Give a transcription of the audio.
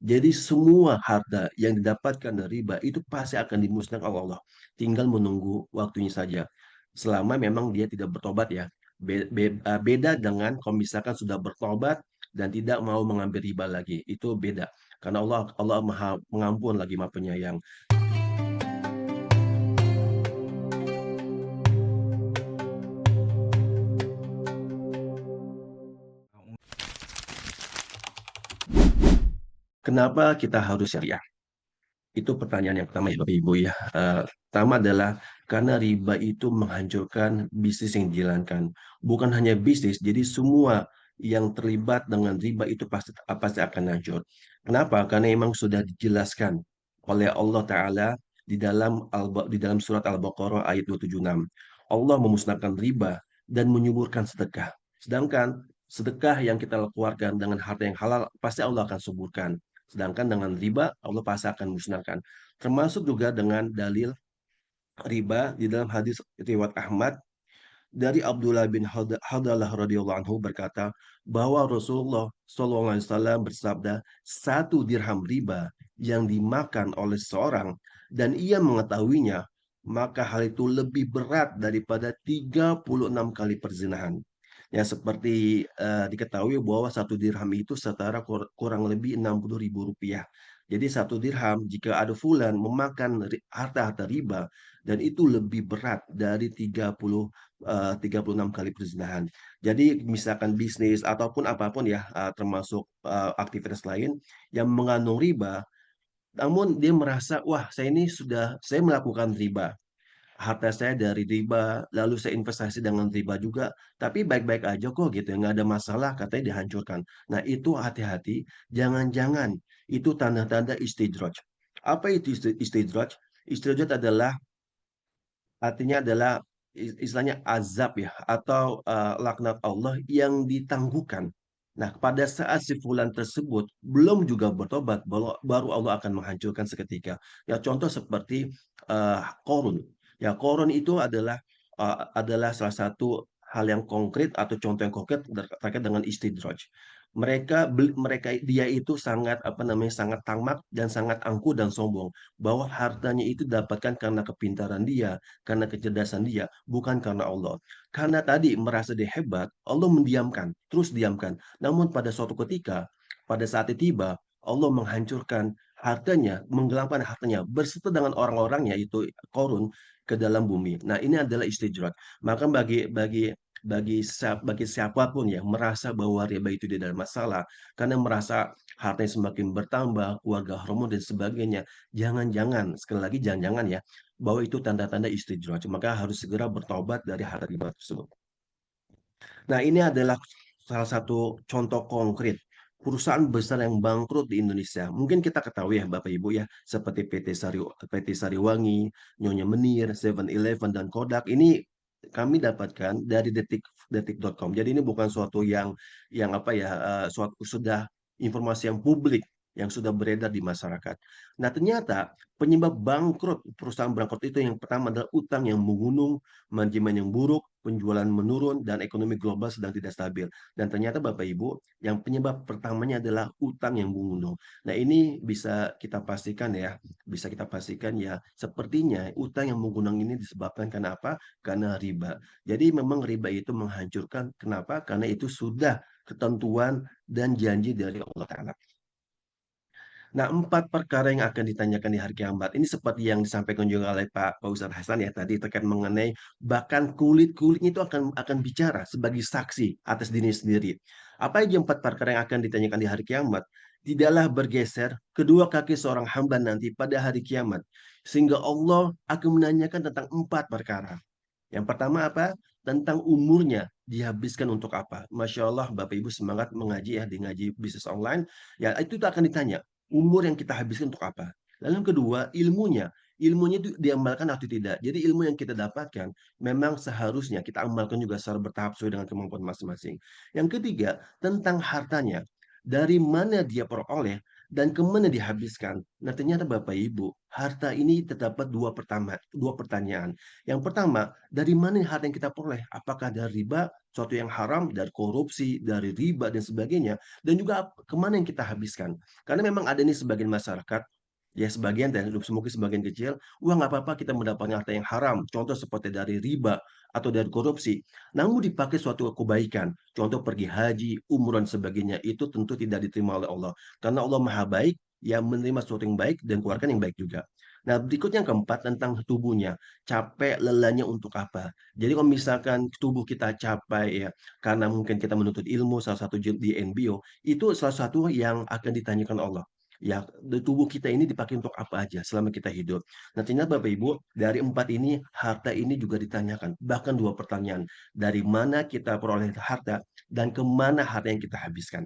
Jadi semua harta yang didapatkan dari riba itu pasti akan dimusnahkan oleh Allah. Tinggal menunggu waktunya saja. Selama memang dia tidak bertobat ya. Beda dengan kalau misalkan sudah bertobat dan tidak mau mengambil riba lagi. Itu beda. Karena Allah Maha Pengampun lagi Maha Penyayang. Kenapa kita harus syariah? Itu pertanyaan yang pertama ya Bapak Ibu ya. Pertama adalah karena riba itu menghancurkan bisnis yang dijalankan. Bukan hanya bisnis, jadi semua yang terlibat dengan riba itu pasti akan hancur. Kenapa? Karena memang sudah dijelaskan oleh Allah Ta'ala di dalam surat Al-Baqarah ayat 276. Allah memusnahkan riba dan menyuburkan sedekah. Sedangkan sedekah yang kita keluarkan dengan harta yang halal pasti Allah akan suburkan. Sedangkan dengan riba, Allah pasti akan musnahkan. Termasuk juga dengan dalil riba di dalam hadis riwayat Ahmad dari Abdullah bin Hadalah radhiyallahu anhu berkata bahwa Rasulullah SAW bersabda, satu dirham riba yang dimakan oleh seorang dan ia mengetahuinya, maka hal itu lebih berat daripada 36 kali perzinahan. Ya, seperti diketahui bahwa satu dirham itu setara kurang lebih 60.000 rupiah. Jadi satu dirham jika ada fulan memakan harta-harta riba dan itu lebih berat dari 36 kali perzinahan. Jadi misalkan bisnis ataupun apapun ya, termasuk aktivitas lain yang mengandung riba, namun dia merasa, wah saya melakukan riba. Harta saya dari riba, lalu saya investasi dengan riba juga, tapi baik-baik aja kok gitu, nggak ada masalah, katanya dihancurkan. Nah itu hati-hati, jangan-jangan itu tanda-tanda istidraj. Apa itu istidraj? Istidraj artinya adalah istilahnya azab ya atau laknat Allah yang ditangguhkan. Nah, pada saat si fulan tersebut belum juga bertobat, baru Allah akan menghancurkan seketika. Ya, contoh seperti Korun. Ya, Korun itu adalah salah satu hal yang konkret atau contoh yang konkret terkait dengan istidraj. Mereka dia itu sangat apa namanya sangat tamak dan sangat angkuh dan sombong bahwa hartanya itu dapatkan karena kepintaran dia, karena kecerdasan dia, bukan karena Allah. Karena tadi merasa dia hebat, Allah mendiamkan, terus diamkan. Namun pada suatu ketika, pada saat itu tiba, Allah menghancurkan hartanya, menggelapkan hartanya, berserta dengan orang-orang yaitu Korun ke dalam bumi. Nah, ini adalah istidrak. Maka bagi siapapun yang merasa bahwa riba itu tidak ada masalah, karena merasa hartanya semakin bertambah, keluarga hormon dan sebagainya, jangan-jangan, sekali lagi jangan-jangan ya, bahwa itu tanda-tanda istidraj, maka harus segera bertobat dari harta riba tersebut. Nah, ini adalah salah satu contoh konkret perusahaan besar yang bangkrut di Indonesia. Mungkin kita ketahui ya Bapak Ibu ya, seperti PT Sariwangi, Nyonya Menir, 7-Eleven dan Kodak. Ini kami dapatkan dari detik.com. Jadi ini bukan suatu yang apa ya, suatu sudah informasi yang publik yang sudah beredar di masyarakat. Nah, ternyata penyebab bangkrut perusahaan bangkrut itu yang pertama adalah utang yang menggunung, manajemen yang buruk, penjualan menurun, dan ekonomi global sedang tidak stabil. Dan ternyata Bapak Ibu, yang penyebab pertamanya adalah utang yang menggunung. Nah, ini bisa kita pastikan ya, sepertinya utang yang menggunung ini disebabkan karena apa? Karena riba. Jadi memang riba itu menghancurkan. Kenapa? Karena itu sudah ketentuan dan janji dari Allah Ta'ala. Nah, 4 perkara yang akan ditanyakan di hari kiamat ini seperti yang disampaikan juga oleh Pak Ustadz Hasan ya tadi terkait mengenai bahkan kulit-kulitnya itu akan bicara sebagai saksi atas dirinya sendiri. Apa aja 4 perkara yang akan ditanyakan di hari kiamat? Tidaklah bergeser kedua kaki seorang hamba nanti pada hari kiamat, sehingga Allah akan menanyakan tentang 4 perkara. Yang pertama apa? Tentang umurnya dihabiskan untuk apa? Masya Allah, Bapak Ibu semangat mengaji ya di ngaji bisnis online. Ya, itu tuh akan ditanya. Umur yang kita habiskan untuk apa? Lalu yang kedua, ilmunya. Ilmunya itu diamalkan atau tidak. Jadi ilmu yang kita dapatkan memang seharusnya kita amalkan juga secara bertahap sesuai dengan kemampuan masing-masing. Yang ketiga, tentang hartanya. Dari mana dia peroleh dan kemana dihabiskan. Nah, ternyata Bapak Ibu, harta ini terdapat dua pertanyaan. Yang pertama, dari mana harta yang kita peroleh? Apakah dari riba, suatu yang haram, dari korupsi, dari riba dan sebagainya, dan juga kemana yang kita habiskan? Karena memang ada nih sebagian masyarakat, ya sebagian dan mungkin sebagian kecil, wah nggak apa-apa kita mendapatkan harta yang haram, contoh seperti dari riba atau dari korupsi, namun dipakai suatu kebaikan, contoh pergi haji, umroh dan sebagainya, itu tentu tidak diterima oleh Allah. Karena Allah Maha Baik, yang menerima sesuatu yang baik dan keluarkan yang baik juga. Nah, berikutnya yang keempat tentang tubuhnya. Capek lelahnya untuk apa? Jadi kalau misalkan tubuh kita capek ya, karena mungkin kita menuntut ilmu, salah satu di NBO, itu salah satu yang akan ditanyakan Allah. Ya, tubuh kita ini dipakai untuk apa aja selama kita hidup. Nantinya Bapak Ibu, dari empat ini, harta ini juga ditanyakan. Bahkan dua pertanyaan. Dari mana kita peroleh harta dan kemana harta yang kita habiskan.